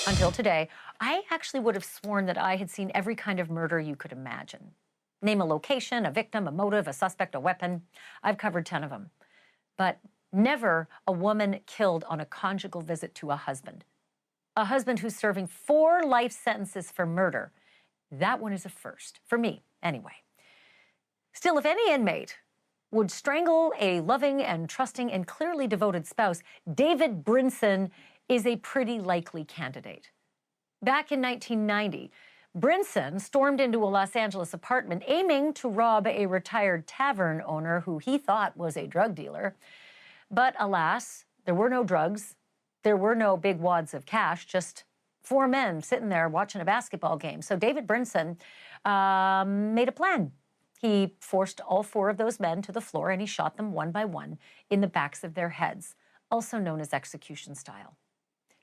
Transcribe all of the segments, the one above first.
Until today, I actually would have sworn that I had seen every kind of murder you could imagine. Name a location, a victim, a motive, a suspect, a weapon. I've covered 10 of them. But never a woman killed on a conjugal visit to a husband. A husband who's serving 4 life sentences for murder. That one is a first, for me, anyway. Still, if any inmate would strangle a loving and trusting and clearly devoted spouse, David Brinson is a pretty likely candidate. Back in 1990, Brinson stormed into a Los Angeles apartment aiming to rob a retired tavern owner who he thought was a drug dealer. But alas, there were no drugs. There were no big wads of cash, just 4 men sitting there watching a basketball game. So David Brinson made a plan. He forced all 4 of those men to the floor and he shot them one by one in the backs of their heads, also known as execution style.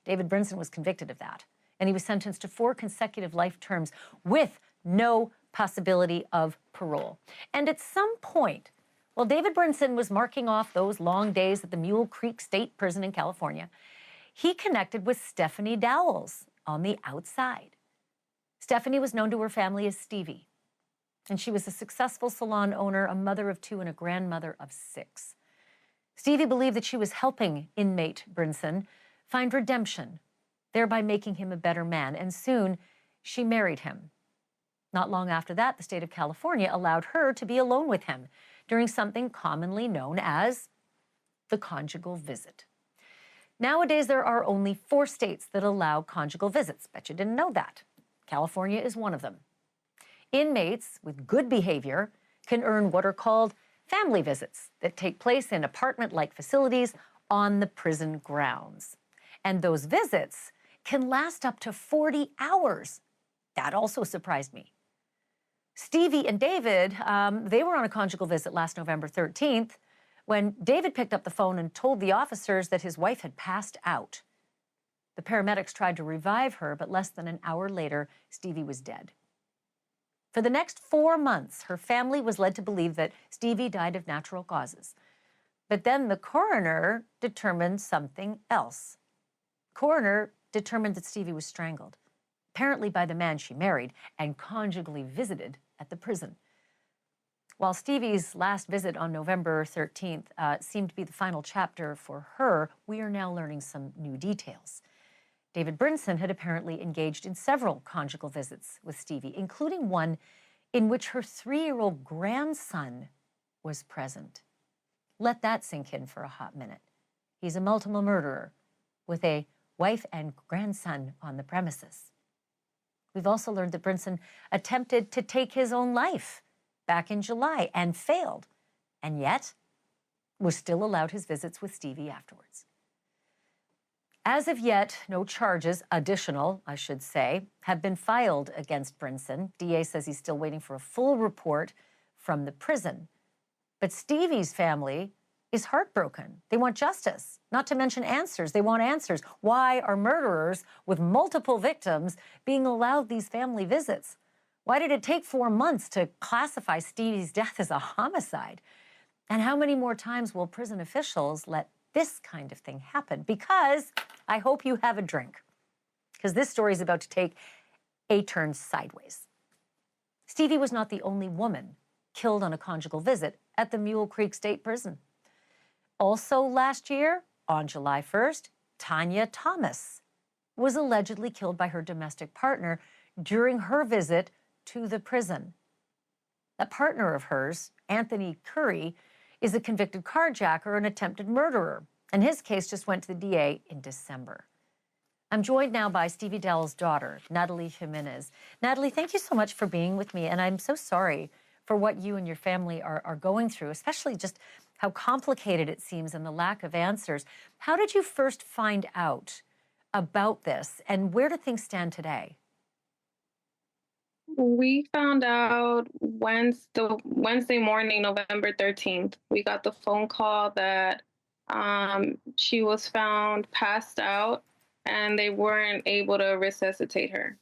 David Brinson was convicted of that, and he was sentenced to 4 consecutive life terms with no possibility of parole. And at some point, while David Brinson was marking off those long days at the Mule Creek State Prison in California, he connected with Stephanie Dowles on the outside. Stephanie was known to her family as Stevie, and she was a successful salon owner, a mother of 2, and a grandmother of 6. Stevie believed that she was helping inmate Brinson find redemption, thereby making him a better man, and soon she married him. Not long after that, the state of California allowed her to be alone with him during something commonly known as the conjugal visit. Nowadays, there are only 4 states that allow conjugal visits. Bet you didn't know that. California is one of them. Inmates with good behavior can earn what are called family visits that take place in apartment-like facilities on the prison grounds. And those visits can last up to 40 hours. That also surprised me. Stevie and David, they were on a conjugal visit last November 13th when David picked up the phone and told the officers that his wife had passed out. The paramedics tried to revive her, but less than an hour later, Stevie was dead. For the next 4 months, her family was led to believe that Stevie died of natural causes. But then the coroner determined something else. Coroner determined that Stevie was strangled, apparently by the man she married and conjugally visited at the prison. While Stevie's last visit on November 13th seemed to be the final chapter for her, we are now learning some new details. David Brinson had apparently engaged in several conjugal visits with Stevie, including one in which her 3-year-old grandson was present. Let that sink in for a hot minute. He's a multiple murderer with a wife and grandson on the premises. We've also learned that Brinson attempted to take his own life back in July and failed, and yet was still allowed his visits with Stevie afterwards. As of yet, no charges, additional, I should say, have been filed against Brinson. DA says he's still waiting for a full report from the prison. But Stevie's family is heartbroken. They want justice, not to mention answers. They want answers. Why are murderers with multiple victims being allowed these family visits? Why did it take 4 months to classify Stevie's death as a homicide? And how many more times will prison officials let this kind of thing happen? Because I hope you have a drink, because this story is about to take a turn sideways. Stevie was not the only woman killed on a conjugal visit at the Mule Creek State Prison. Also last year, on July 1st, Tanya Thomas was allegedly killed by her domestic partner during her visit to the prison. A partner of hers, Anthony Curry, is a convicted carjacker and attempted murderer, and his case just went to the DA in December. I'm joined now by Stevie Dell's daughter, Natalie Jimenez. Natalie, thank you so much for being with me, and I'm so sorry for what you and your family are going through, especially just how complicated it seems and the lack of answers. How did you first find out about this, and where do things stand today? We found out Wednesday morning, November 13th. We got the phone call that she was found passed out and they weren't able to resuscitate her.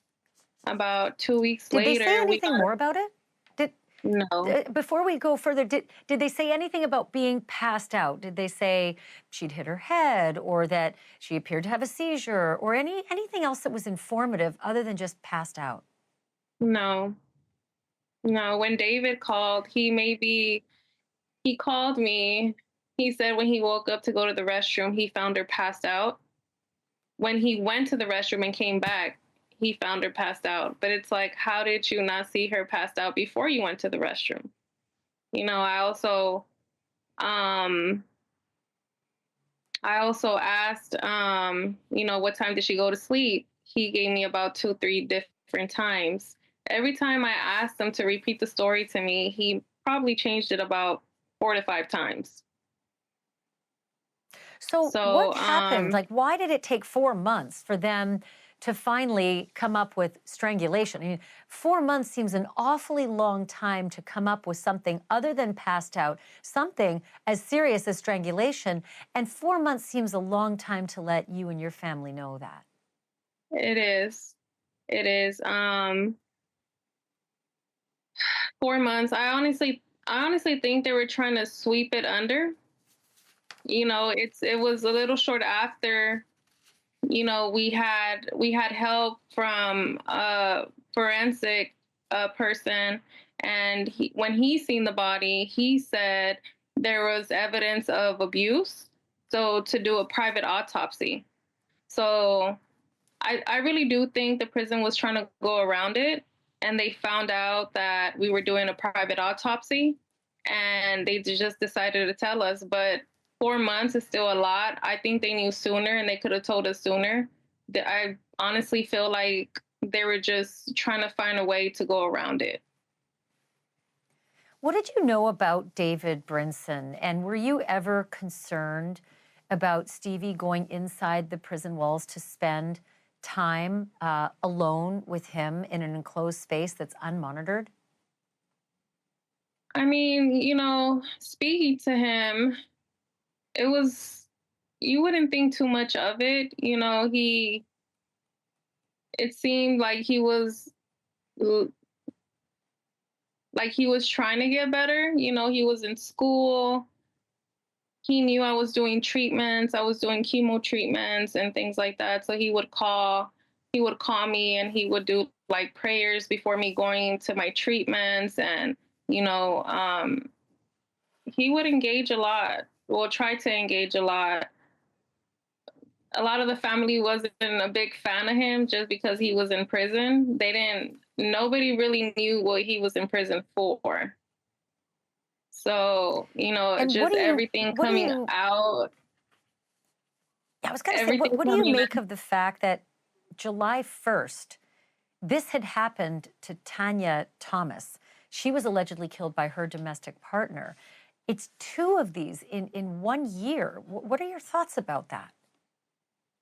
About 2 weeks Did they say later, we anything more about it? No. Before we go further, did they say anything about being passed out? Did they say she'd hit her head, or that she appeared to have a seizure, or anything else that was informative other than just passed out? No. No. When David called, he called me. He said when he woke up to go to the restroom, he found her passed out. When he went to the restroom and came back, he found her passed out. But it's like, how did you not see her passed out before you went to the restroom? Um I also asked, what time did she go to sleep? He gave me about 3 different times. Every time I asked him to repeat the story to me, he probably changed it about 4 to 5 times. So So, what happened? Like, why did it take 4 months for them to finally come up with strangulation? I mean, 4 months seems an awfully long time to come up with something other than passed out, something as serious as strangulation. And 4 months seems a long time to let you and your family know that. it is. It is. 4 months. I honestly think they were trying to sweep it under. It was a little short after. We had help from a forensic person, and when he seen the body, he said there was evidence of abuse. So to do a private autopsy. So I really do think the prison was trying to go around it, and they found out that we were doing a private autopsy, and they just decided to tell us. But 4 months is still a lot. I think they knew sooner, and they could have told us sooner. I honestly feel like they were just trying to find a way to go around it. What did you know about David Brinson? And were you ever concerned about Stevie going inside the prison walls to spend time alone with him in an enclosed space that's unmonitored? I mean, speaking to him, it was, you wouldn't think too much of it. It seemed like he was trying to get better. He was in school. He knew I was doing treatments. I was doing chemo treatments and things like that. So he would call me, and he would do like prayers before me going to my treatments. And, you know, um, he would engage a lot. Well, try to engage a lot. A lot of the family wasn't a big fan of him just because he was in prison. Nobody really knew what he was in prison for. So, And just everything what do coming you, out, I was going to say, everything what do you coming make out. of the fact that July 1st, this had happened to Tanya Thomas? She was allegedly killed by her domestic partner. It's two of these in 1 year. What are your thoughts about that?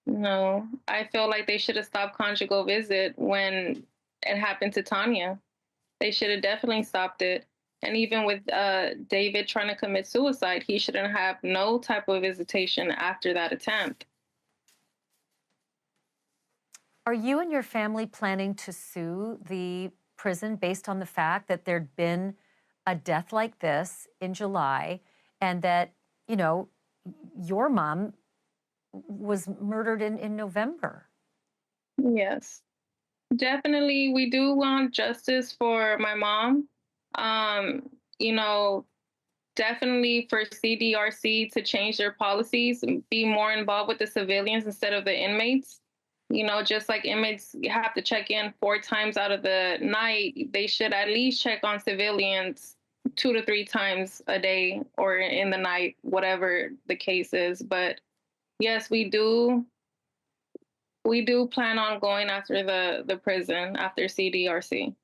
No, I feel like they should have stopped conjugal visit when it happened to Tanya. They should have definitely stopped it. And even with David trying to commit suicide, he shouldn't have no type of visitation after that attempt. Are you and your family planning to sue the prison based on the fact that there'd been a death like this in July, and that, you know, your mom was murdered in November? Yes, definitely. We do want justice for my mom. Um, you know, Definitely for CDRC to change their policies and be more involved with the civilians instead of the inmates. Just like inmates have to check in 4 times out of the night, they should at least check on civilians 2 to 3 times a day or in the night, whatever the case is. But yes, we do plan on going after the prison after CDRC.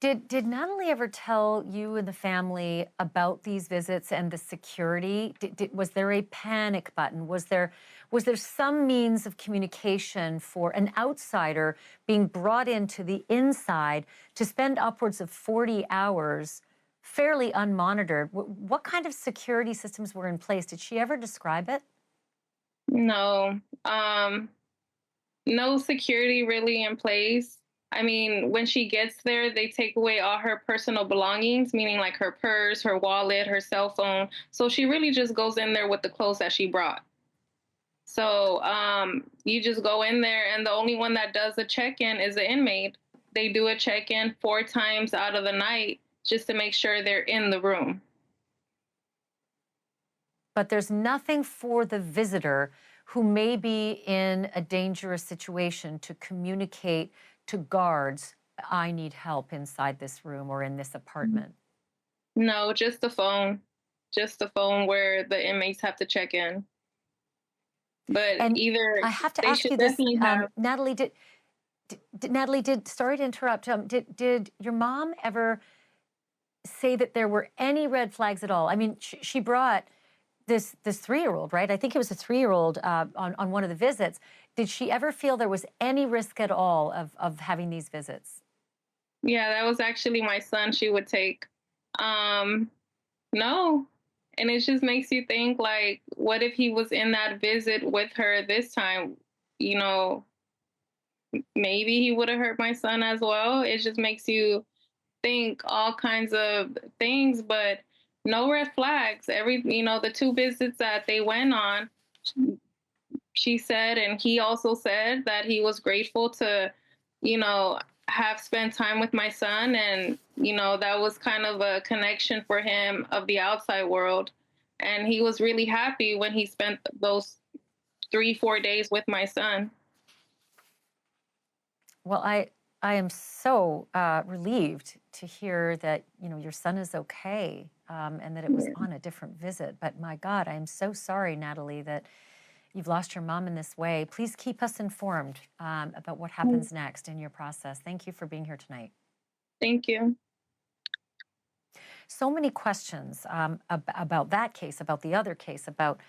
Did Natalie ever tell you and the family about these visits and the security? Was there a panic button? Was there some means of communication for an outsider being brought into the inside to spend upwards of 40 hours fairly unmonitored? What kind of security systems were in place? Did she ever describe it? No, no security really in place. I mean, when she gets there, they take away all her personal belongings, meaning like her purse, her wallet, her cell phone. So she really just goes in there with the clothes that she brought. So you just go in there, and the only one that does a check in is the inmate. They do a check in 4 times out of the night just to make sure they're in the room. But there's nothing for the visitor who may be in a dangerous situation to communicate to guards, I need help inside this room or in this apartment. No, just the phone. Just the phone where the inmates have to check in. But And either I have to they ask should you this, definitely have. Natalie, sorry to interrupt, did your mom ever say that there were any red flags at all? I mean, she brought this 3-year-old, right? I think it was a 3-year-old on one of the visits. Did she ever feel there was any risk at all of having these visits? Yeah, that was actually my son she would take. No. And it just makes you think, like, what if he was in that visit with her this time? You know, maybe he would have hurt my son as well. It just makes you think all kinds of things, but no red flags. The 2 visits that they went on, she said, and he also said that he was grateful to, have spent time with my son. And, that was kind of a connection for him of the outside world. And he was really happy when he spent those 3-4 days with my son. Well, I am so relieved to hear that, your son is okay and that it was on a different visit. But my God, I am so sorry, Natalie, that you've lost your mom in this way. Please keep us informed about what happens next in your process. Thank you for being here tonight. Thank you. So many questions about that case, about the other case, about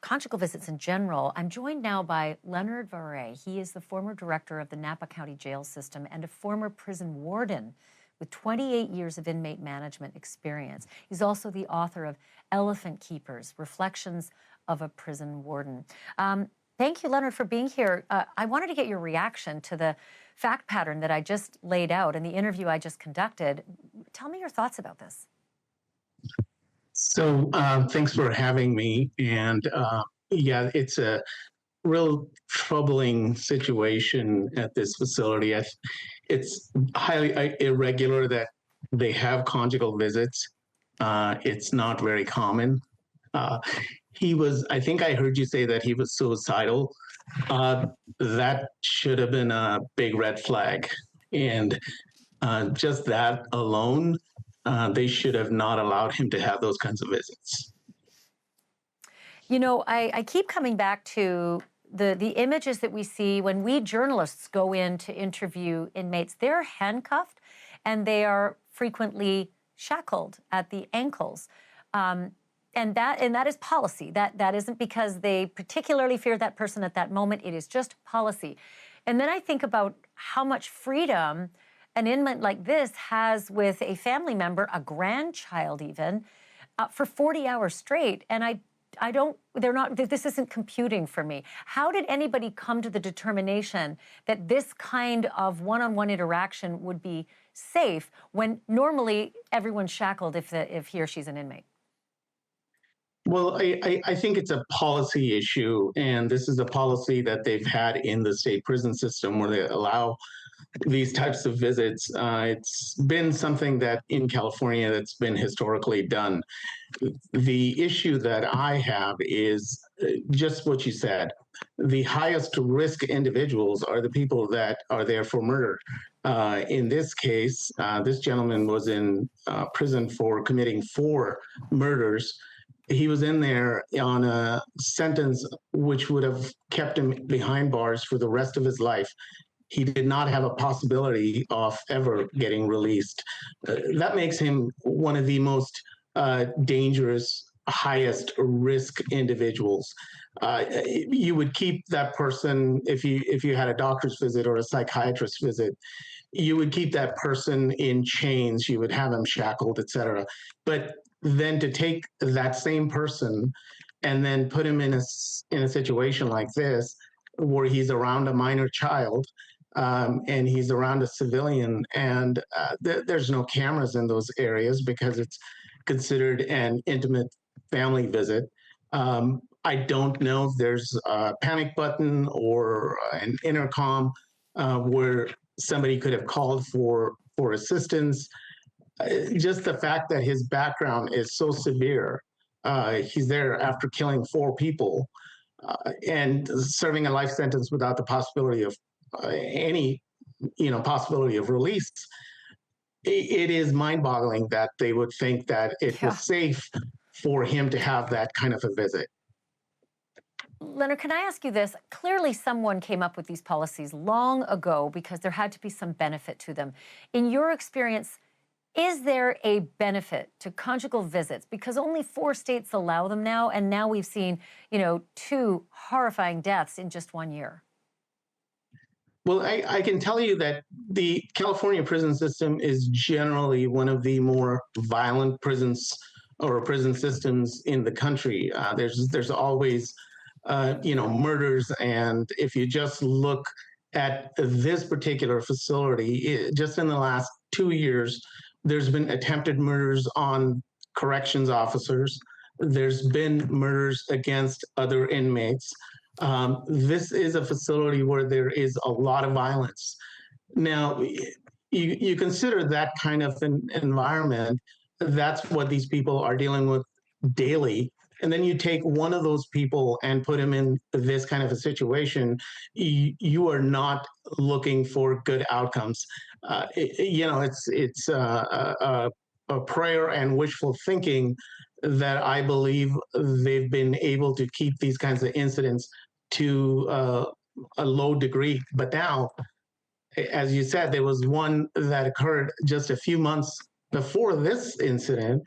conjugal visits in general. I'm joined now by Leonard Varey. He is the former director of the Napa County Jail System and a former prison warden with 28 years of inmate management experience. He's also the author of Elephant Keepers, Reflections of a Prison Warden. Thank you, Leonard, for being here. I wanted to get your reaction to the fact pattern that I just laid out in the interview I just conducted. Tell me your thoughts about this. So thanks for having me. And yeah, it's a real troubling situation at this facility. It's highly irregular that they have conjugal visits. It's not very common. I think I heard you say that he was suicidal. That should have been a big red flag. And just that alone, they should have not allowed him to have those kinds of visits. I keep coming back to the images that we see when we journalists go in to interview inmates. They're handcuffed and they are frequently shackled at the ankles. And that is policy. That isn't because they particularly fear that person at that moment. It is just policy. And then I think about how much freedom an inmate like this has with a family member, a grandchild even, for 40 hours straight. And this isn't computing for me. How did anybody come to the determination that this kind of one-on-one interaction would be safe when normally everyone's shackled if he or she's an inmate? Well, I think it's a policy issue, and this is a policy that they've had in the state prison system where they allow these types of visits. It's been something that in California that's been historically done. The issue that I have is just what you said. The highest risk individuals are the people that are there for murder. In this case, this gentleman was in prison for committing 4 murders. He was in there on a sentence which would have kept him behind bars for the rest of his life. He did not have a possibility of ever getting released. That makes him one of the most dangerous, highest risk individuals. You would keep that person if you had a doctor's visit or a psychiatrist visit. You would keep that person in chains. You would have him shackled, etc. But then to take that same person and then put him in a situation like this, where he's around a minor child, and he's around a civilian, and there's no cameras in those areas because it's considered an intimate family visit. I don't know if there's a panic button or an intercom where somebody could have called for assistance. Just the fact that his background is so severe, he's there after killing 4 people and serving a life sentence without the possibility of any, possibility of release. It is mind-boggling that they would think that it was safe for him to have that kind of a visit. Leonard, can I ask you this? Clearly someone came up with these policies long ago because there had to be some benefit to them. In your experience, is there a benefit to conjugal visits? Because only 4 states allow them now, and now we've seen, 2 horrifying deaths in just 1 year. Well, I can tell you that the California prison system is generally one of the more violent prisons or prison systems in the country. There's always murders, and if you just look at this particular facility, just in the last 2 years, there's been attempted murders on corrections officers. There's been murders against other inmates. This is a facility where there is a lot of violence. Now, you consider that kind of an environment, that's what these people are dealing with daily. And then you take one of those people and put him in this kind of a situation, you are not looking for good outcomes. It's a prayer and wishful thinking that I believe they've been able to keep these kinds of incidents to a low degree. But now, as you said, there was one that occurred just a few months before this incident,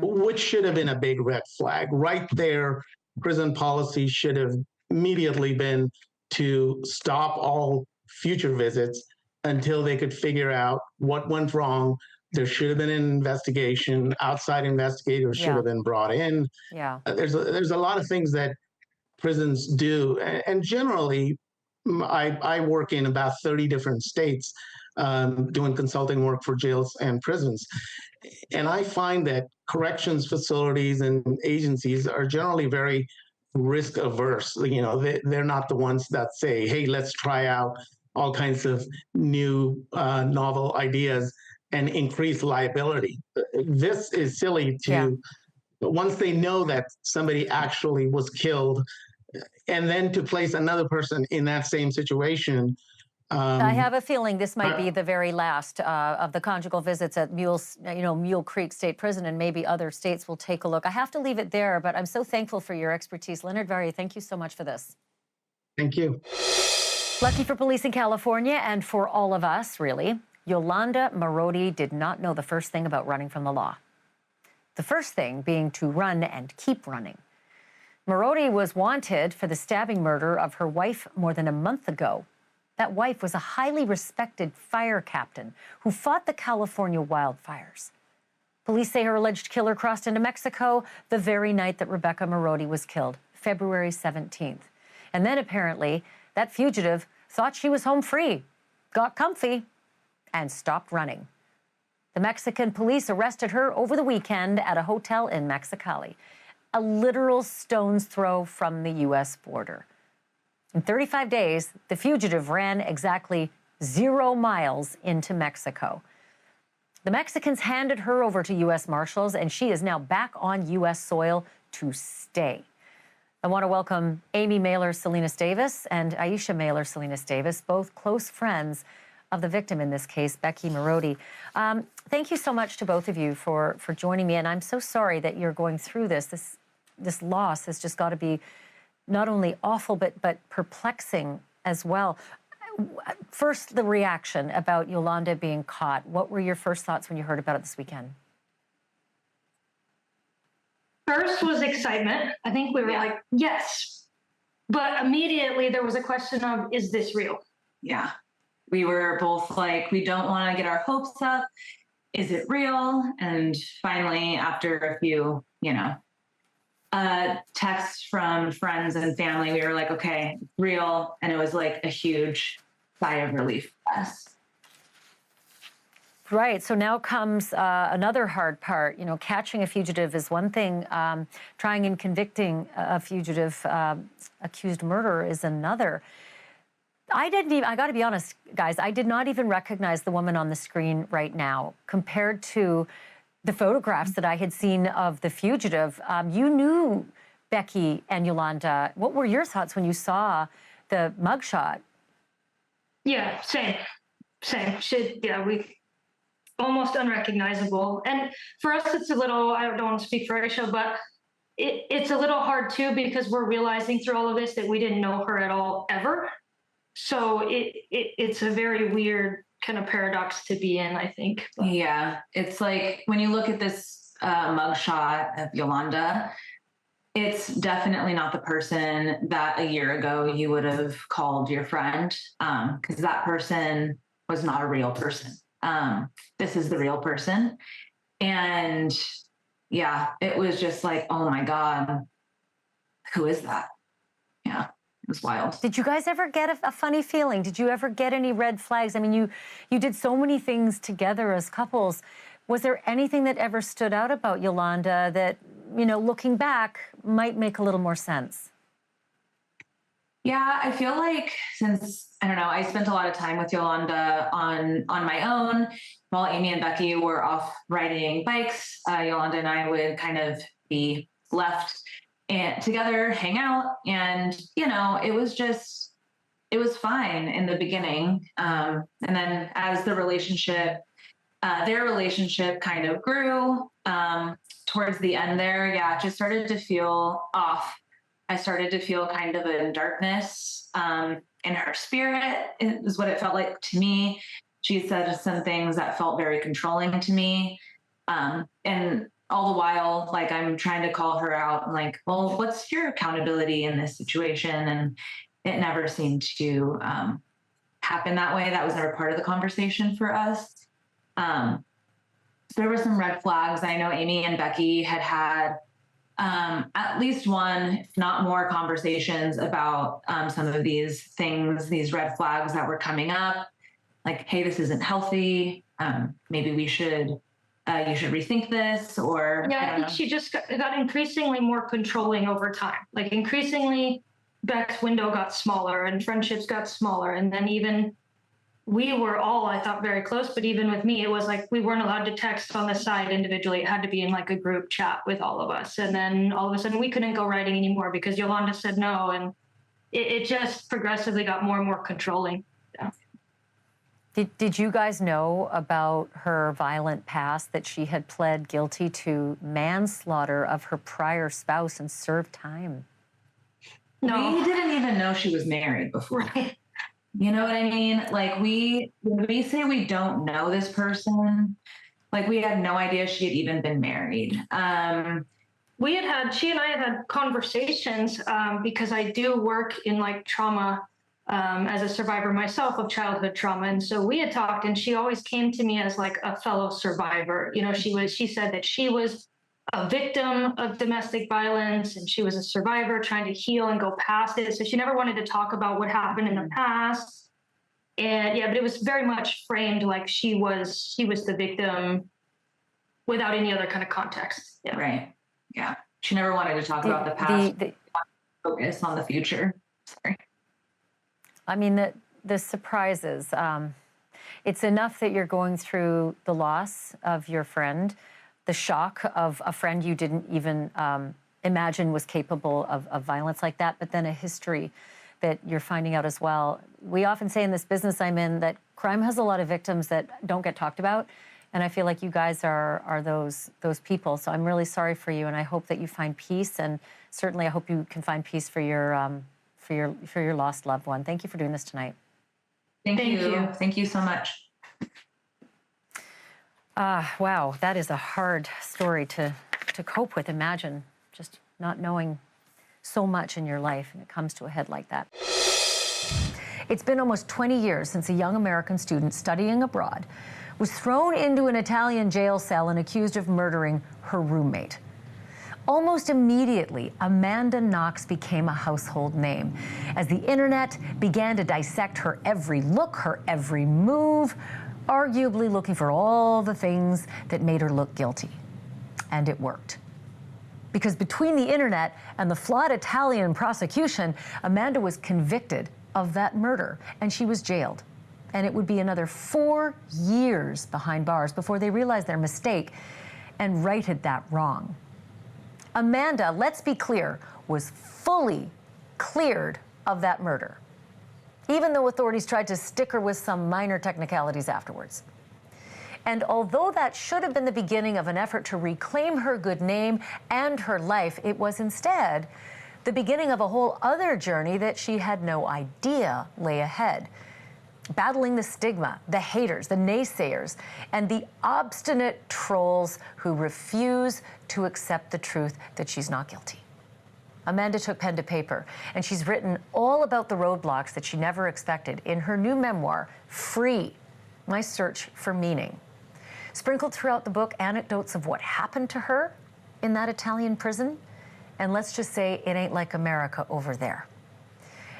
which should have been a big red flag. Right there, prison policy should have immediately been to stop all future visits until they could figure out what went wrong. There should have been an investigation. Outside investigators should have been brought in. Yeah. There's a lot of things that prisons do, and generally, I work in about 30 different states doing consulting work for jails and prisons. And I find that corrections facilities and agencies are generally very risk averse. They're not the ones that say, hey, let's try out all kinds of new novel ideas and increase liability. This is silly but once they know that somebody actually was killed, and then to place another person in that same situation. I have a feeling this might be the very last of the conjugal visits at Mule Creek State Prison, and maybe other states will take a look. I have to leave it there, but I'm so thankful for your expertise. Leonard Varry, thank you so much for this. Thank you. Lucky for police in California, and for all of us, really, Yolanda Marodi did not know the first thing about running from the law. The first thing being to run and keep running. Marodi was wanted for the stabbing murder of her wife more than a month ago. That wife was a highly respected fire captain who fought the California wildfires. Police say her alleged killer crossed into Mexico the very night that Rebecca Marodi was killed, February 17th. And then apparently that fugitive thought she was home free, got comfy, and stopped running. The Mexican police arrested her over the weekend at a hotel in Mexicali, a literal stone's throw from the U.S. border. In 35 days, the fugitive ran exactly 0 miles into Mexico. The Mexicans handed her over to U.S. Marshals, and she is now back on U.S. soil to stay. I want to welcome Amy Mailer-Salinas Davis and Aisha Mailer-Salinas Davis, both close friends of the victim in this case, Becky Marodi. Thank you so much to both of you for joining me, and I'm so sorry that you're going through this. This loss has just got to be not only awful, but perplexing as well. First, the reaction about Yolanda being caught. What were your first thoughts when you heard about it this weekend? First was excitement. I think we were like, yes. But immediately there was a question of, is this real? Yeah. We were both like, we don't want to get our hopes up. Is it real? And finally, after a few, texts from friends and family, we were like, okay, real. And it was like a huge sigh of relief for us. Right. So now comes another hard part. You know, catching a fugitive is one thing. Trying and convicting a fugitive accused murderer is another. I got to be honest, guys, I did not even recognize the woman on the screen right now compared to the photographs that I had seen of the fugitive. You knew Becky and Yolanda. What were your thoughts when you saw the mugshot? Yeah, same. We almost unrecognizable. And for us, it's a little, I don't want to speak for Aisha, but it's a little hard too, because we're realizing through all of this that we didn't know her at all, ever. So it's a very weird kind of paradox to be in, I think. But. Yeah, it's like when you look at this mugshot of Yolanda, it's definitely not the person that a year ago you would have called your friend, because that person was not a real person. This is the real person. And yeah, it was just like, oh my God, who is that? Yeah, it was wild. Did you guys ever get a funny feeling? Did you ever get any red flags? I mean, you did so many things together as couples. Was there anything that ever stood out about Yolanda that, you know, looking back, might make a little more sense? Yeah, I feel like since, I don't know, I spent a lot of time with Yolanda on my own while Amy and Becky were off riding bikes. Yolanda and I would kind of be left and together, hang out. And, you know, it was fine in the beginning. And then as the relationship, their relationship kind of grew towards the end there, yeah, it just started to feel off. I started to feel kind of a darkness in her spirit, is what it felt like to me. She said some things that felt very controlling to me. And all the while, like, I'm trying to call her out and like, well, what's your accountability in this situation? And it never seemed to happen that way. That was never part of the conversation for us. So there were some red flags. I know Amy and Becky had at least one, if not more, conversations about some of these things, these red flags that were coming up. Like, hey, this isn't healthy. Maybe you should rethink this, or yeah, I think she just got increasingly more controlling over time. Like, increasingly, Beck's window got smaller and friendships got smaller, and then even we were all, I thought, very close, but even with me, it was like we weren't allowed to text on the side individually. It had to be in like a group chat with all of us. And then all of a sudden we couldn't go riding anymore because Yolanda said no. And it just progressively got more and more controlling. Yeah. Did you guys know about her violent past, that she had pled guilty to manslaughter of her prior spouse and served time? No. We didn't even know she was married before. Right. You know what I mean? Like, when we say we don't know this person, like, we had no idea she had even been married. She and I had had conversations because I do work in like trauma as a survivor myself of childhood trauma. And so we had talked, and she always came to me as like a fellow survivor. You know, she said that she was a victim of domestic violence and she was a survivor trying to heal and go past it. So she never wanted to talk about what happened in the past. And yeah, but it was very much framed like she was the victim without any other kind of context. Yeah. Right. Yeah. She never wanted to talk about the past. Focus on the future. Sorry. I mean, the surprises. It's enough that you're going through the loss of your friend, the shock of a friend you didn't even imagine was capable of violence like that, but then a history that you're finding out as well. We often say in this business I'm in that crime has a lot of victims that don't get talked about, and I feel like you guys are those people. So I'm really sorry for you, and I hope that you find peace, and certainly I hope you can find peace for your lost loved one. Thank you for doing this tonight. Thank you. Thank you so much. Wow, that is a hard story to cope with. Imagine just not knowing so much in your life and it comes to a head like that. It's been almost 20 years since a young American student studying abroad was thrown into an Italian jail cell and accused of murdering her roommate. Almost immediately, Amanda Knox became a household name as the internet began to dissect her every look, her every move, arguably looking for all the things that made her look guilty. And it worked. Because between the internet and the flawed Italian prosecution, Amanda was convicted of that murder, and she was jailed. And it would be another 4 years behind bars before they realized their mistake and righted that wrong. Amanda, let's be clear, was fully cleared of that murder, even though authorities tried to stick her with some minor technicalities afterwards. And although that should have been the beginning of an effort to reclaim her good name and her life, it was instead the beginning of a whole other journey that she had no idea lay ahead. Battling the stigma, the haters, the naysayers, and the obstinate trolls who refuse to accept the truth that she's not guilty. Amanda took pen to paper, and she's written all about the roadblocks that she never expected in her new memoir, Free, My Search for Meaning. Sprinkled throughout the book, anecdotes of what happened to her in that Italian prison, and let's just say it ain't like America over there.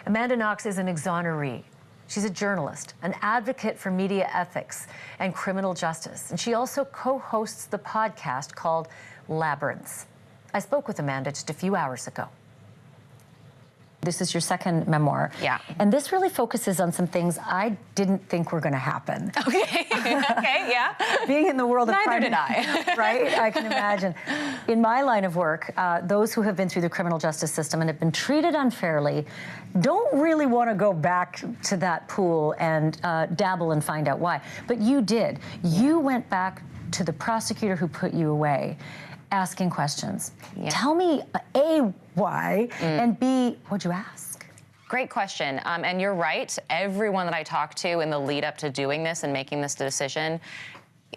Amanda Knox is an exoneree. She's a journalist, an advocate for media ethics and criminal justice, and she also co-hosts the podcast called Labyrinths. I spoke with Amanda just a few hours ago. This is your second memoir. Yeah. And this really focuses on some things I didn't think were going to happen. Okay. Okay, yeah. Being in the world of Neither crime, did I. right? I can imagine. In my line of work, those who have been through the criminal justice system and have been treated unfairly don't really want to go back to that pool and dabble and find out why. But you did. You went back to the prosecutor who put you away, asking questions. Yeah. Tell me, A, why, and B, what'd you ask? Great question. And you're right. Everyone that I talked to in the lead up to doing this and making this decision,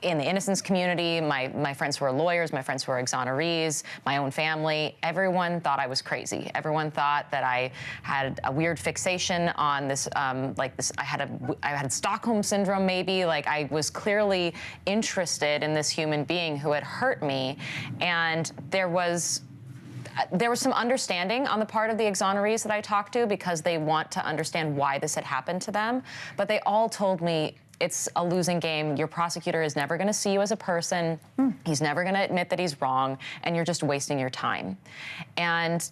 in the innocence community, my friends who are lawyers, my friends who are exonerees, my own family, everyone thought I was crazy. Everyone thought that I had a weird fixation on this, I had Stockholm syndrome maybe, like I was clearly interested in this human being who had hurt me. And there was some understanding on the part of the exonerees that I talked to because they want to understand why this had happened to them. But they all told me, it's a losing game. Your prosecutor is never going to see you as a person. He's never going to admit that he's wrong, and you're just wasting your time. And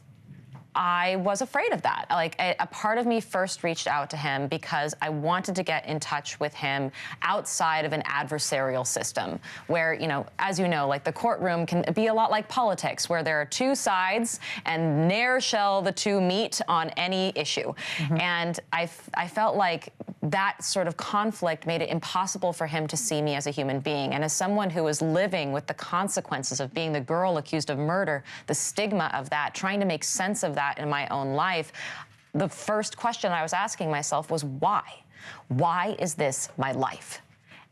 I was afraid of that. Like, a part of me first reached out to him because I wanted to get in touch with him outside of an adversarial system where, you know, as you know, like the courtroom can be a lot like politics where there are two sides and ne'er shall the two meet on any issue. And I felt like that sort of conflict made it impossible for him to see me as a human being. And as someone who was living with the consequences of being the girl accused of murder, the stigma of that, trying to make sense of that in my own life, the first question I was asking myself was why? Why is this my life?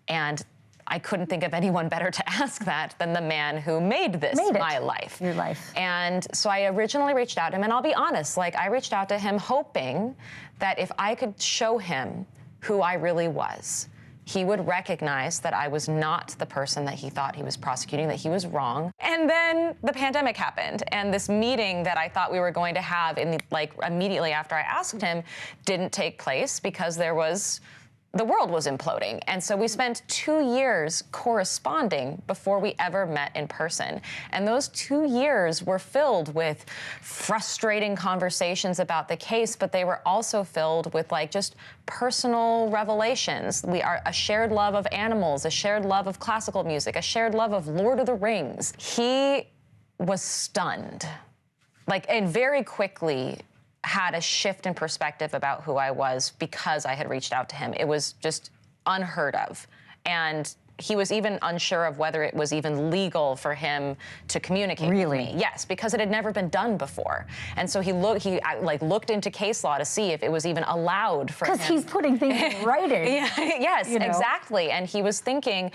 And I couldn't think of anyone better to ask that than the man who made this my life. Your life. And so I originally reached out to him, and I'll be honest, like I reached out to him hoping that if I could show him who I really was, he would recognize that I was not the person that he thought he was prosecuting, that he was wrong. And then the pandemic happened, and this meeting that I thought we were going to have immediately after I asked him didn't take place because the world was imploding. And so we spent 2 years corresponding before we ever met in person. And those 2 years were filled with frustrating conversations about the case, but they were also filled with just personal revelations. We are a shared love of animals, a shared love of classical music, a shared love of Lord of the Rings. He was stunned, and very quickly had a shift in perspective about who I was because I had reached out to him. It was just unheard of. And he was even unsure of whether it was even legal for him to communicate with me. Yes, because it had never been done before. And so he looked into case law to see if it was even allowed for him. Because he's putting things in writing. Yes, exactly. And he was thinking,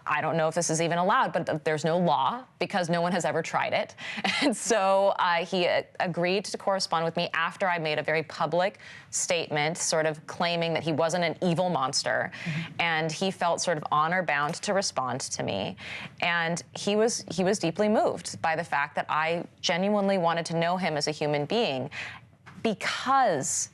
I don't know if this is even allowed, but there's no law because no one has ever tried it. And so he agreed to correspond with me after I made a very public statement, sort of claiming that he wasn't an evil monster. And he felt sort of honor bound want to respond to me. And he was deeply moved by the fact that I genuinely wanted to know him as a human being, because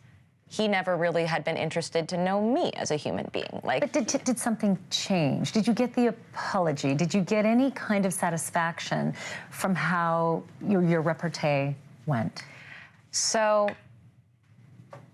he never really had been interested to know me as a human being. But did something change? Did you get the apology? Did you get any kind of satisfaction from how your repartee went? So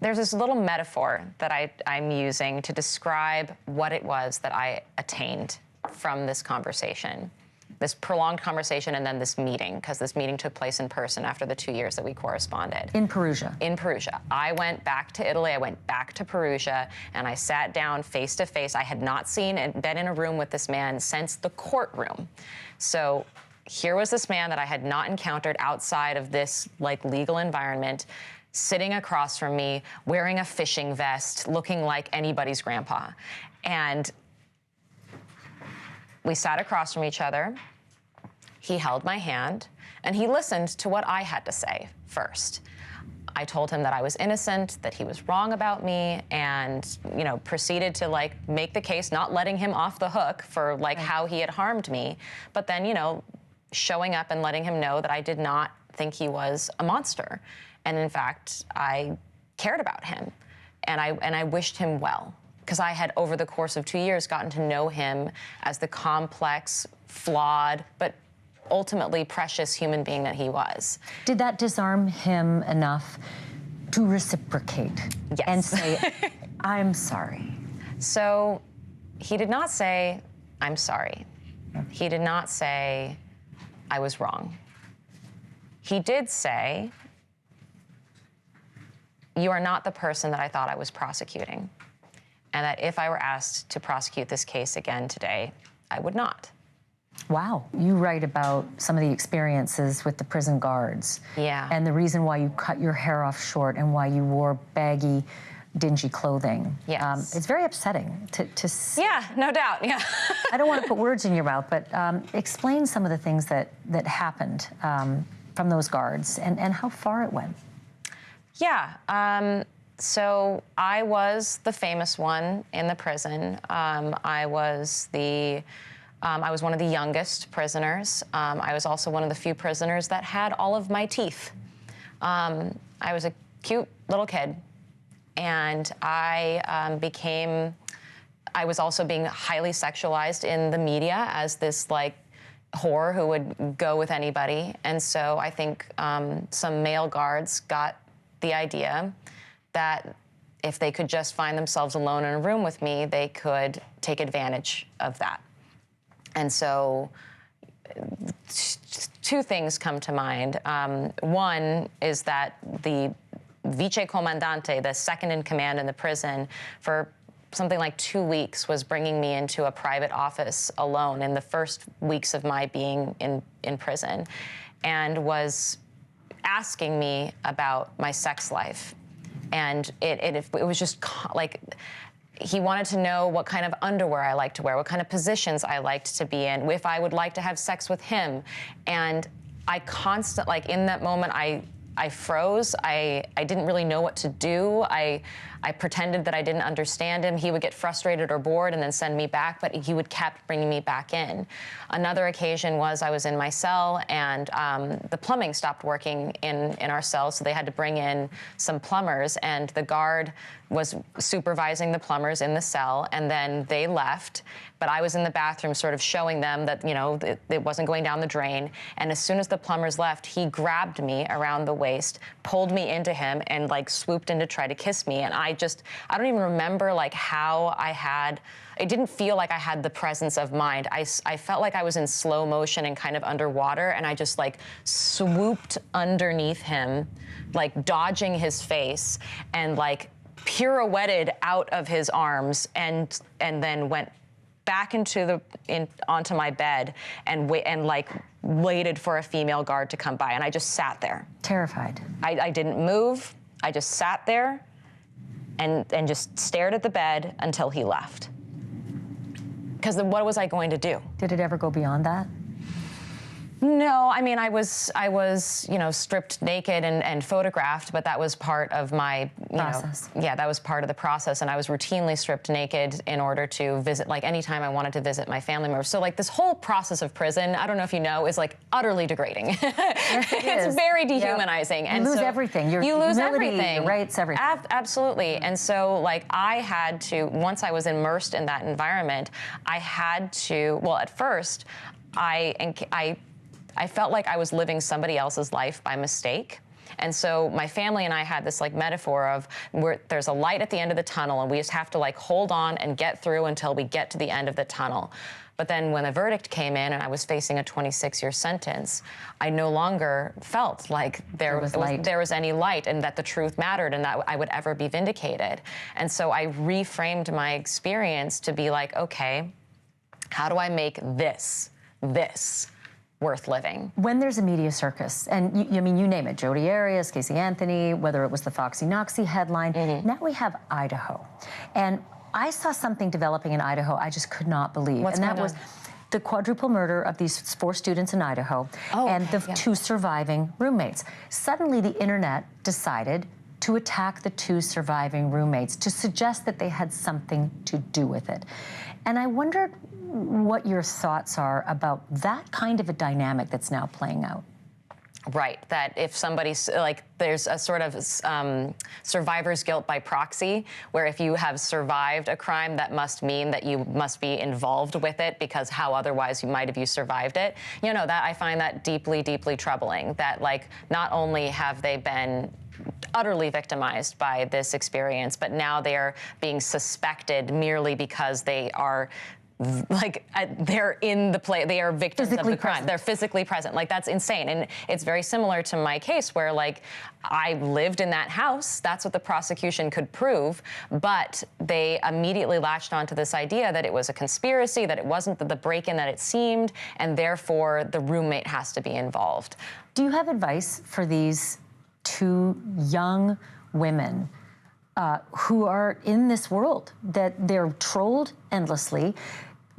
there's this little metaphor that I'm using to describe what it was that I attained from this conversation, this prolonged conversation, and then this meeting, because this meeting took place in person after the 2 years that we corresponded. In Perugia? In Perugia. I went back to Italy, I went back to Perugia, and I sat down face to face. I had not seen and been in a room with this man since the courtroom. So here was this man that I had not encountered outside of this legal environment, sitting across from me, wearing a fishing vest, looking like anybody's grandpa. And we sat across from each other. He held my hand, and he listened to what I had to say first. I told him that I was innocent, that he was wrong about me, and proceeded to make the case, not letting him off the hook for how he had harmed me, but then showing up and letting him know that I did not think he was a monster, and in fact I cared about him, and I wished him well, because I had, over the course of 2 years, gotten to know him as the complex, flawed, but ultimately precious human being that he was. Did that disarm him enough to reciprocate? Yes. And say, I'm sorry? So he did not say, I'm sorry. He did not say, I was wrong. He did say, you are not the person that I thought I was prosecuting, and that if I were asked to prosecute this case again today, I would not. Wow. You write about some of the experiences with the prison guards. Yeah. And the reason why you cut your hair off short and why you wore baggy, dingy clothing. Yes. It's very upsetting to see. Yeah, no doubt, yeah. I don't want to put words in your mouth, but explain some of the things that happened from those guards and how far it went. Yeah. So I was the famous one in the prison. I was one of the youngest prisoners. I was also one of the few prisoners that had all of my teeth. I was a cute little kid, and I was also being highly sexualized in the media as this whore who would go with anybody. And so I think some male guards got the idea that if they could just find themselves alone in a room with me, they could take advantage of that. And so two things come to mind. One is that the vice comandante, the second in command in the prison, for something like 2 weeks was bringing me into a private office alone in the first weeks of my being in prison, and was asking me about my sex life. And it was just he wanted to know what kind of underwear I liked to wear, what kind of positions I liked to be in, if I would like to have sex with him. And I in that moment, I froze. I didn't really know what to do. I pretended that I didn't understand him. He would get frustrated or bored and then send me back, but he would kept bringing me back in. Another occasion was I was in my cell, and the plumbing stopped working in our cell, so they had to bring in some plumbers, and the guard was supervising the plumbers in the cell, and then they left. But I was in the bathroom sort of showing them that, it wasn't going down the drain. And as soon as the plumbers left, he grabbed me around the waist, pulled me into him, and swooped in to try to kiss me. And I don't even remember how it didn't feel like I had the presence of mind. I felt like I was in slow motion and kind of underwater, and I just swooped underneath him, dodging his face, and pirouetted out of his arms, and then went back onto my bed and waited for a female guard to come by, and I just sat there. Terrified. I didn't move. I just sat there and just stared at the bed until he left. Because then what was I going to do? Did it ever go beyond that? No, I mean, I was, you know, stripped naked and photographed, but that was part of my process. Yeah, that was part of the process, and I was routinely stripped naked in order to visit, like, anytime I wanted to visit my family members. So, like, this whole process of prison, I don't know if you know, is like utterly degrading. Yes, It's very dehumanizing, and you lose everything. You lose everything. Your rights, everything. Absolutely. And so, like, I had to, once I was immersed in that environment, I had to. Well, at first, I felt like I was living somebody else's life by mistake. And so my family and I had this like metaphor of where there's a light at the end of the tunnel and we just have to like hold on and get through until we get to the end of the tunnel. But then when the verdict came in and I was facing a 26-year sentence, I no longer felt like there was any light and that the truth mattered and that I would ever be vindicated. And so I reframed my experience to be like, okay, how do I make this worth living? When there's a media circus, and I mean, you name it, Jodi Arias, Casey Anthony, whether it was the Foxy Noxy headline, now we have Idaho. And I saw something developing in Idaho I just could not believe. What's and that going was on? the quadruple murder of these 4 students in Idaho and the 2 surviving roommates. Suddenly the internet decided to attack the 2 surviving roommates, to suggest that they had something to do with it. And I wondered what your thoughts are about that kind of a dynamic that's now playing out. Right, that if somebody's, like, there's a sort of survivor's guilt by proxy, where if you have survived a crime, that must mean that you must be involved with it, because how otherwise might have you survived it? You know, that I find that deeply, deeply troubling, that, like, not only have they been utterly victimized by this experience, but now they're being suspected merely because they are they're in the play, they are victims of the crime. They're physically present. Like, that's insane. And it's very similar to my case where, like, I lived in that house. That's what the prosecution could prove. But they immediately latched onto this idea that it was a conspiracy, that it wasn't the break-in that it seemed, and therefore the roommate has to be involved. Do you have advice for these 2 young women who are in this world, that they're trolled endlessly?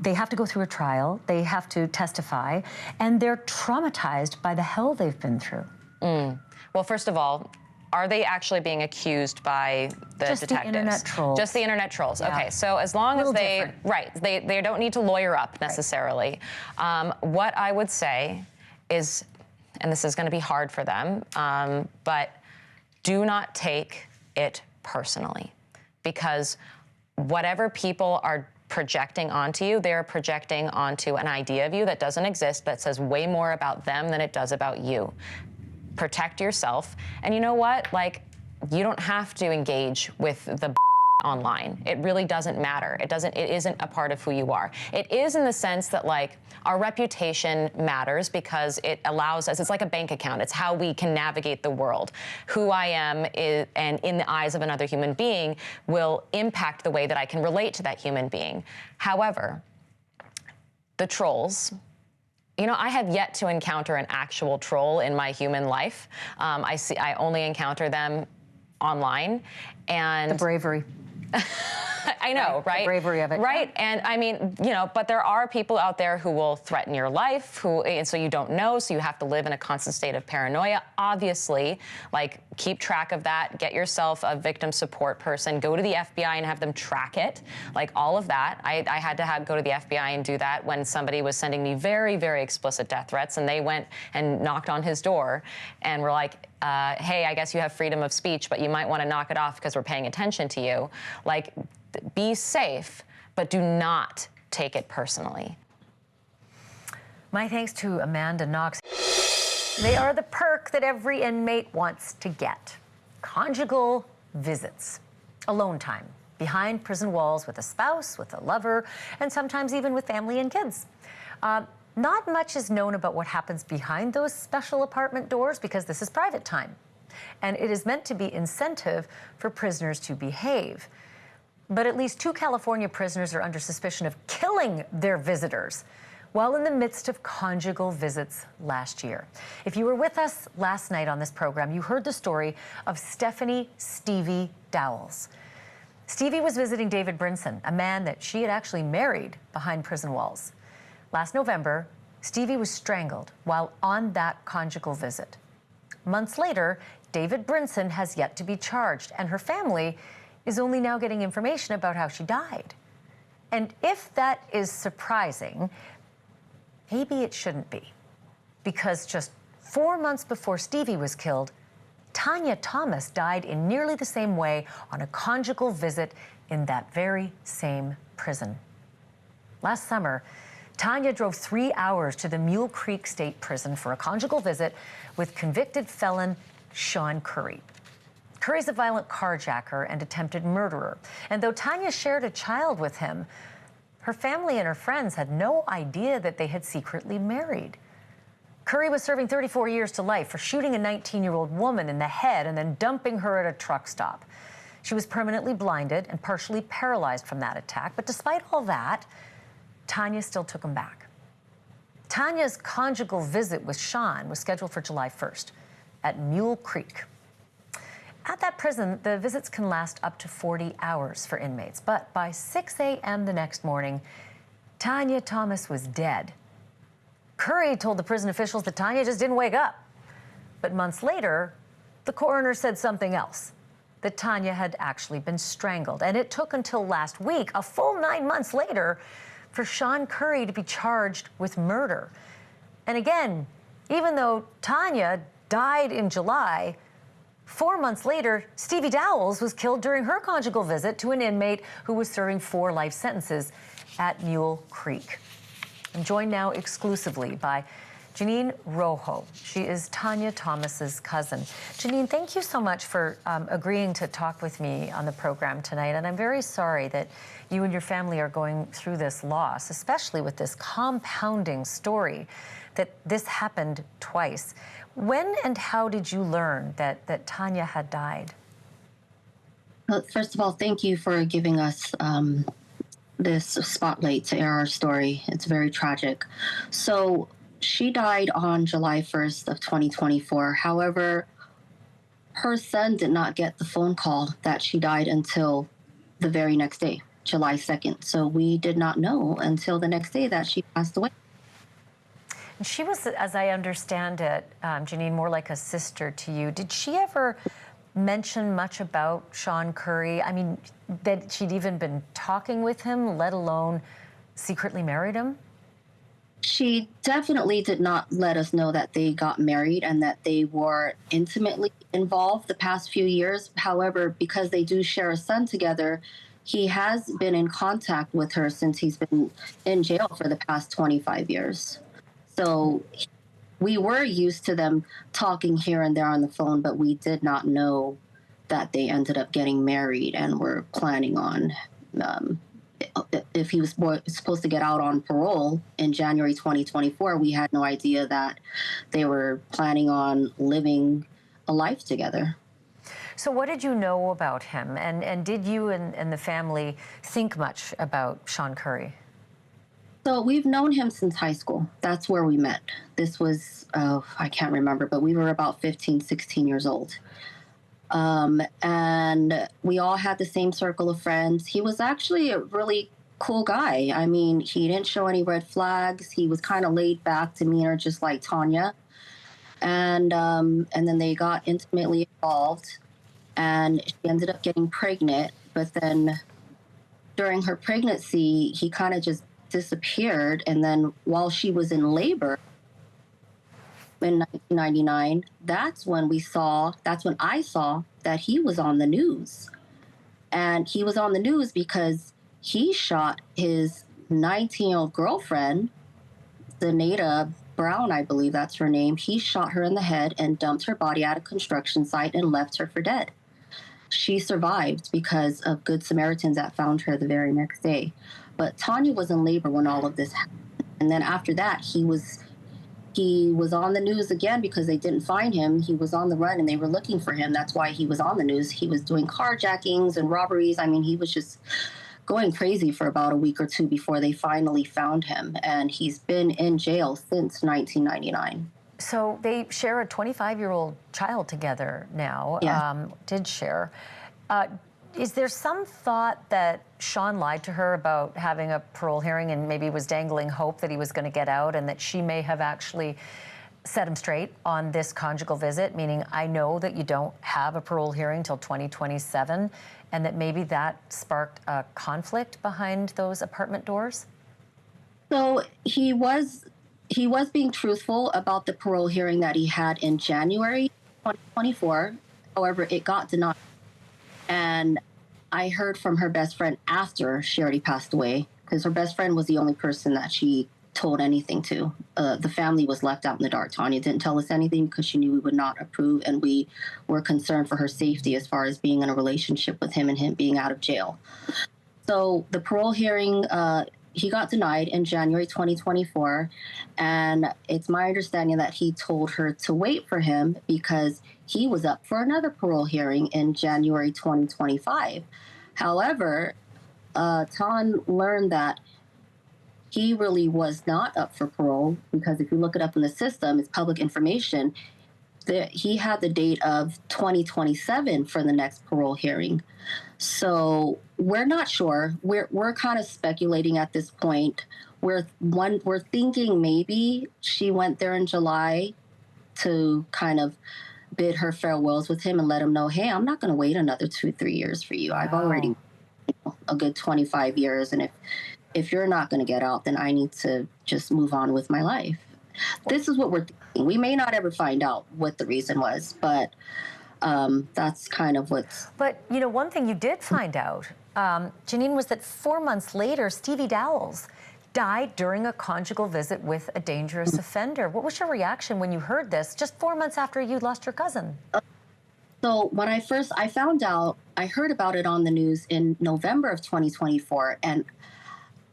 They have to go through a trial, they have to testify, and they're traumatized by the hell they've been through. Well, first of all, are they actually being accused by the Just detectives? the internet trolls. Just the internet trolls. Yeah. Okay, so as long as they, different. they don't need to lawyer up necessarily. What I would say is, and this is going to be hard for them, but do not take it personally, because whatever people are projecting onto you, they're projecting onto an idea of you that doesn't exist, that says way more about them than it does about you. Protect yourself. And you know what? Like, you don't have to engage with the online. It really doesn't matter. It isn't a part of who you are. It is in the sense that, like, our reputation matters because it allows us, it's like a bank account. It's how we can navigate the world. Who I am is, and in the eyes of another human being, will impact the way that I can relate to that human being. However, the trolls, you know, I have yet to encounter an actual troll in my human life. I only encounter them online. And The bravery. I know, right? The bravery of it. Right, and I mean, you know, but there are people out there who will threaten your life, and so you don't know, so you have to live in a constant state of paranoia. Obviously, like, keep track of that, get yourself a victim support person, go to the FBI and have them track it, like all of that. I had to go to the FBI and do that when somebody was sending me very, very explicit death threats, and they went and knocked on his door and were like, hey, I guess you have freedom of speech, but you might want to knock it off because we're paying attention to you. Like, be safe, but do not take it personally. My thanks to Amanda Knox. They are the perk that every inmate wants to get. Conjugal visits, alone time, behind prison walls with a spouse, with a lover, and sometimes even with family and kids. Not much is known about what happens behind those special apartment doors because this is private time. And it is meant to be incentive for prisoners to behave. But at least 2 California prisoners are under suspicion of killing their visitors while in the midst of conjugal visits last year. If you were with us last night on this program, you heard the story of Stephanie Stevie Dowles. Stevie was visiting David Brinson, a man that she had actually married behind prison walls. Last November, Stevie was strangled while on that conjugal visit. Months later, David Brinson has yet to be charged, and her family is only now getting information about how she died. And if that is surprising, maybe it shouldn't be, because just 4 months before Stevie was killed, Tanya Thomas died in nearly the same way on a conjugal visit in that very same prison. Last summer, Tanya drove 3 hours to the Mule Creek State Prison for a conjugal visit with convicted felon Sean Curry. Curry's a violent carjacker and attempted murderer. And though Tanya shared a child with him, her family and her friends had no idea that they had secretly married. Curry was serving 34 years to life for shooting a 19-year-old woman in the head and then dumping her at a truck stop. She was permanently blinded and partially paralyzed from that attack. But despite all that, Tanya still took him back. Tanya's conjugal visit with Sean was scheduled for July 1st at Mule Creek. At that prison, the visits can last up to 40 hours for inmates. But by 6 a.m. the next morning, Tanya Thomas was dead. Curry told the prison officials that Tanya just didn't wake up. But months later, the coroner said something else, that Tanya had actually been strangled. And it took until last week, a full 9 months later, for Sean Curry to be charged with murder. And again, even though Tanya died in July, 4 months later, Stevie Dowles was killed during her conjugal visit to an inmate who was serving 4 life sentences at Mule Creek. I'm joined now exclusively by Janine Rojo. She is Tanya Thomas's cousin. Janine, thank you so much for agreeing to talk with me on the program tonight. And I'm very sorry that you and your family are going through this loss, especially with this compounding story that this happened twice. When and how did you learn that Tanya had died? Well, first of all, thank you for giving us this spotlight to air our story. It's very tragic. So she died on July 1st of 2024. However, her son did not get the phone call that she died until the very next day, July 2nd. So we did not know until the next day that she passed away. And she was, as I understand it, Janine, more like a sister to you. Did she ever mention much about Sean Curry? I mean, that she'd even been talking with him, let alone secretly married him? She definitely did not let us know that they got married and that they were intimately involved the past few years. However, because they do share a son together, he has been in contact with her since he's been in jail for the past 25 years. So we were used to them talking here and there on the phone, but we did not know that they ended up getting married and were planning on, if he was supposed to get out on parole in January 2024, we had no idea that they were planning on living a life together. So what did you know about him? And did you and the family think much about Sean Curry? So we've known him since high school. That's where we met. This was, I can't remember, but we were about 15, 16 years old. And we all had the same circle of friends. He was actually a really cool guy. I mean, he didn't show any red flags. He was kind of laid back demeanor, just like Tanya. And then they got intimately involved, and she ended up getting pregnant. But then during her pregnancy, he kind of just disappeared. And then while she was in labor in 1999, that's when I saw that he was on the news. And he was on the news because he shot his 19-year-old girlfriend, Zaneta Brown, I believe that's her name. He shot her in the head and dumped her body at a construction site and left her for dead. She survived because of Good Samaritans that found her the very next day. But Tanya was in labor when all of this happened. And then after that, he was on the news again because they didn't find him. He was on the run and they were looking for him. That's why he was on the news. He was doing carjackings and robberies. I mean, he was just going crazy for about a week or two before they finally found him. And he's been in jail since 1999. So they share a 25-year-old child together now, Yeah. did share. Is there some thought that Sean lied to her about having a parole hearing and maybe was dangling hope that he was going to get out, and that she may have actually set him straight on this conjugal visit, meaning I know that you don't have a parole hearing till 2027, and that maybe that sparked a conflict behind those apartment doors? So he was being truthful about the parole hearing that he had in January 2024. However, it got denied. And I heard from her best friend after she already passed away, because her best friend was the only person that she told anything to. The family was left out in the dark. Tanya didn't tell us anything because she knew we would not approve, and we were concerned for her safety as far as being in a relationship with him and him being out of jail. So the parole hearing, he got denied in January 2024, and it's my understanding that he told her to wait for him because he was up for another parole hearing in January 2025. However, Ton learned that he really was not up for parole, because if you look it up in the system, it's public information, that he had the date of 2027 for the next parole hearing. So we're not sure. We're kind of speculating at this point. We're thinking maybe she went there in July to kind of bid her farewells with him and let him know, hey, I'm not going to wait another 2-3 years for you. I've already a good 25 years, and if you're not going to get out, then I need to just move on with my life. This is what we're thinking. We may not ever find out what the reason was, but that's kind of what's... But, you know, one thing you did find out, Janine, was that 4 months later, Stevie Dowles died during a conjugal visit with a dangerous offender. What was your reaction when you heard this just 4 months after you lost your cousin? So when I found out, I heard about it on the news in November of 2024,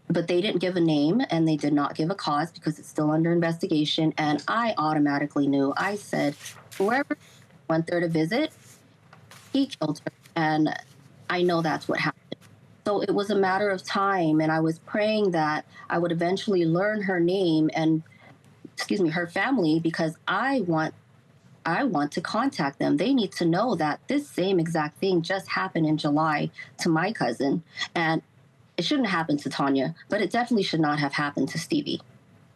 but they didn't give a name and they did not give a cause because it's still under investigation. And I automatically knew. I said, whoever went there to visit, he killed her. And I know that's what happened. So it was a matter of time. And I was praying that I would eventually learn her name and, her family, because I want to contact them. They need to know that this same exact thing just happened in July to my cousin. And it shouldn't happen to Tanya, but it definitely should not have happened to Stevie.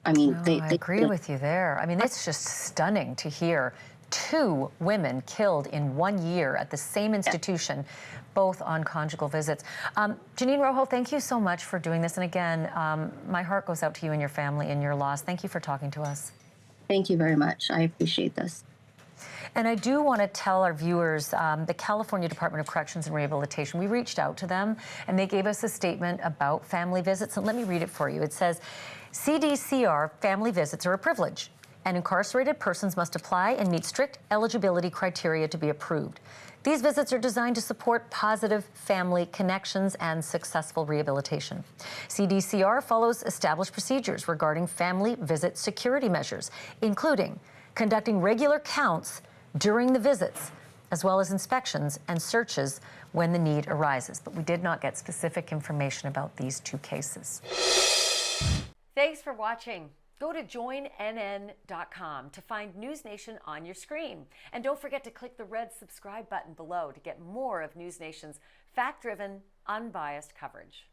I mean, I agree with you there. I mean, it's just stunning to hear 2 women killed in 1 year at the same institution, both on conjugal visits. Janine Rojo, thank you so much for doing this. And again, my heart goes out to you and your family in your loss. Thank you for talking to us. Thank you very much. I appreciate this. And I do want to tell our viewers, the California Department of Corrections and Rehabilitation, we reached out to them and they gave us a statement about family visits. And let me read it for you. It says, CDCR family visits are a privilege, and incarcerated persons must apply and meet strict eligibility criteria to be approved. These visits are designed to support positive family connections and successful rehabilitation. CDCR follows established procedures regarding family visit security measures, including conducting regular counts during the visits, as well as inspections and searches when the need arises. But we did not get specific information about these 2 cases. Thanks for watching. Go to joinnn.com to find NewsNation on your screen. And don't forget to click the red subscribe button below to get more of NewsNation's fact-driven, unbiased coverage.